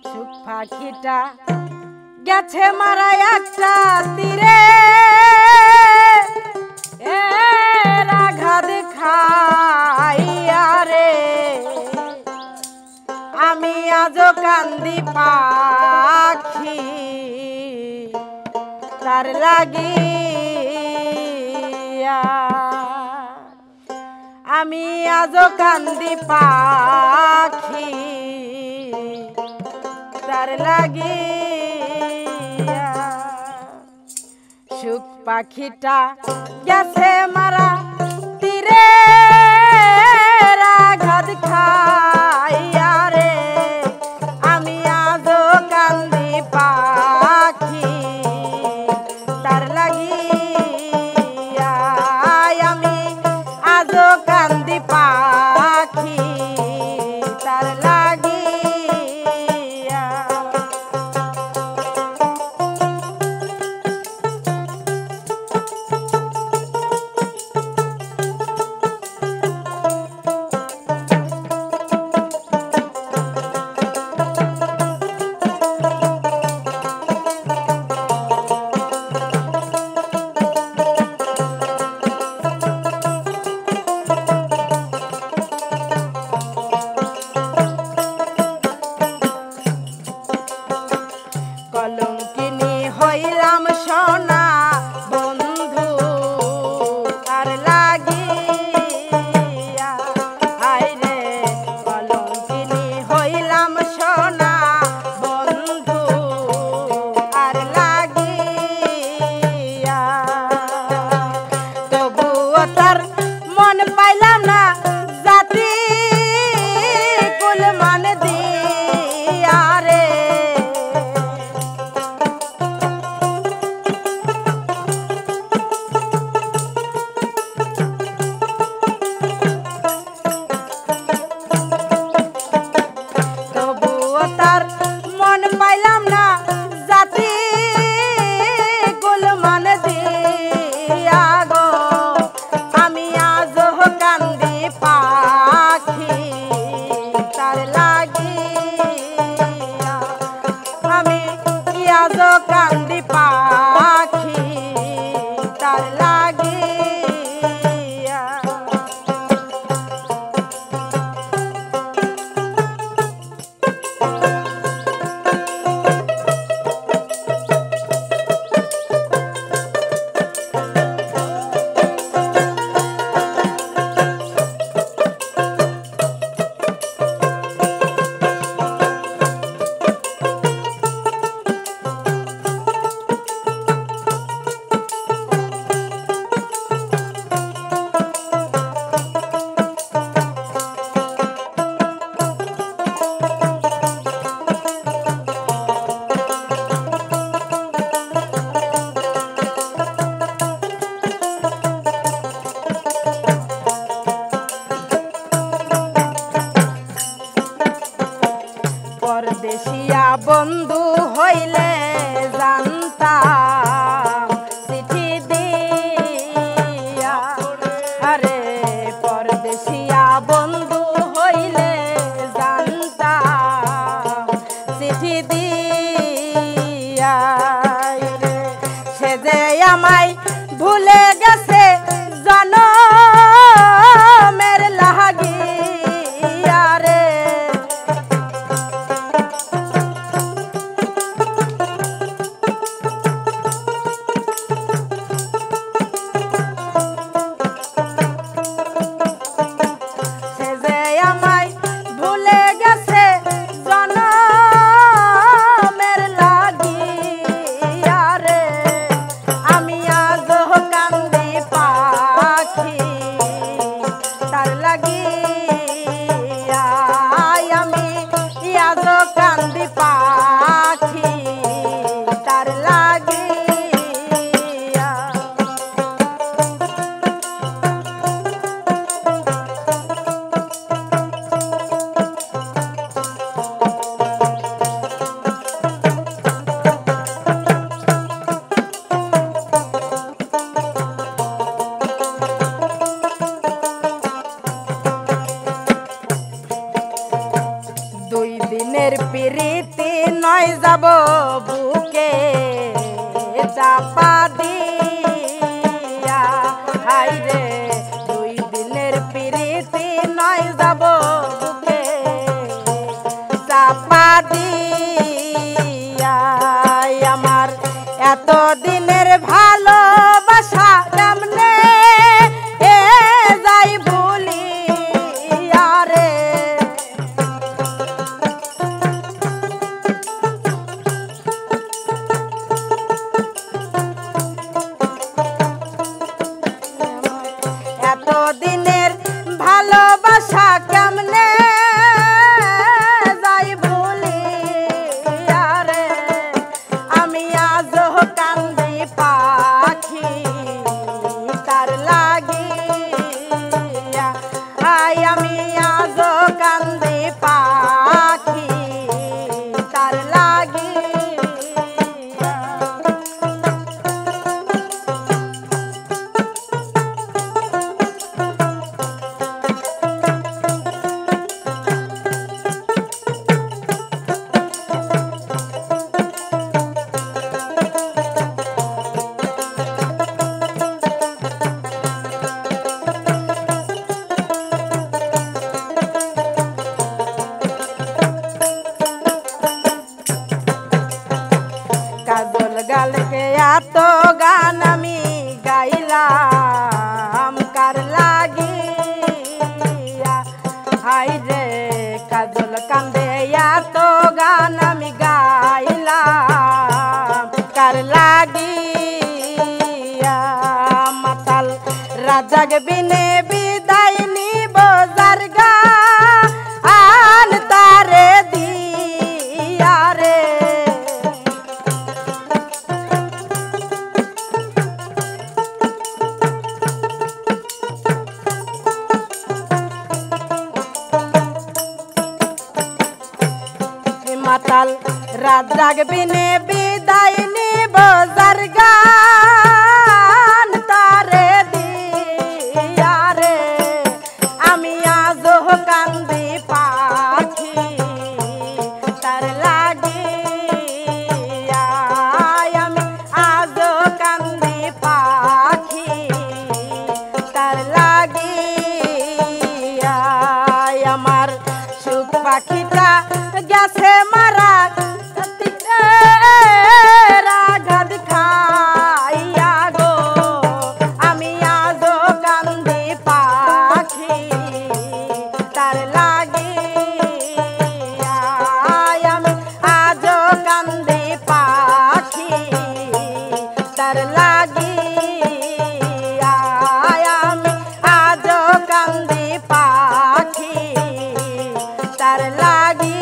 সুখ পাখিটা গেছে মারা একটা তীরে আঘাত খাইয়া রে আমি আজও কান্দি পাখি তার লাগিয়া আমি আজও কান্দি পাখি তার লাগিয়া সুখ পাখিটা গেছে মারা তীরে আঘাত খাইয়া রে আমি আজও কান্দি পাখি তার লাগিয়া আমি আজও কান্দি পাখি তার লাগিয়া কলঙ্কিনী হইলাম সোনা বন্ধু আর লাগিয়া হায়রে কলঙ্কিনী হইলাম সোনা বন্ধু আর লাগিয়া তবুও তার মন পাইলাম না জাতি কুল মান দিয়া রে তার মন পাইলাম না জাতি গুলমান দিয়া গো আমি আজও কান্দি পাখি তার লাগিয়া আমি আজও কান্দি পাখি তার লাগিয়া পরদেশিয়া বন্ধু হইলে জানতাম চিঠি দিয়া আরে পরদেশিয়া বন্ধু হইলে জানতাম চিঠি দিয়া সে যে আমায় ভুলে গেছে জনমের লাগিয়া রে দিনের প্রীতি নয় যাব বুকে চাপা দিয়া হাইরে 2 দিনের প্রীতি নয় যাব বুকে চাপা দিয়া আমার এত দিনের ভালোবাসা কেমনে যাই ভুলিয়া রে এত দিনের ভালোবাসা কেমনে যাই ভুলিয়া রে আমি আজও কান্দি পাখি তার লাগিয়া আই আমি আজও কান্দি পাখি তার লাগিয়া কাজল গালকে এত গান আমি গাইলাম কার লাগিয়া হাই রে কাজল কান্দে এত গান আমি গাইলাম কার লাগিয়া মাতাল রাজাগ বিনে বিদায় নিব যার গান তারে দিয়া রে মাতাল রাত জাগবিনে বিদায় নিব যার গান তারে দিয়া রে আমি আজও কান্দি পাখি তার লাগিয়া আমি আজও কান্দি পাখি তার লাগিয়া আমার সুখ পাখিটা গেছে মারা রাগাদ খাইয়া গো আমি আজও কান্দি পাখি তার লাগিয়া আমি আজও কান্দি পাখি তার লাগিয়া আমি আজও কান্দি পাখি তার লাগি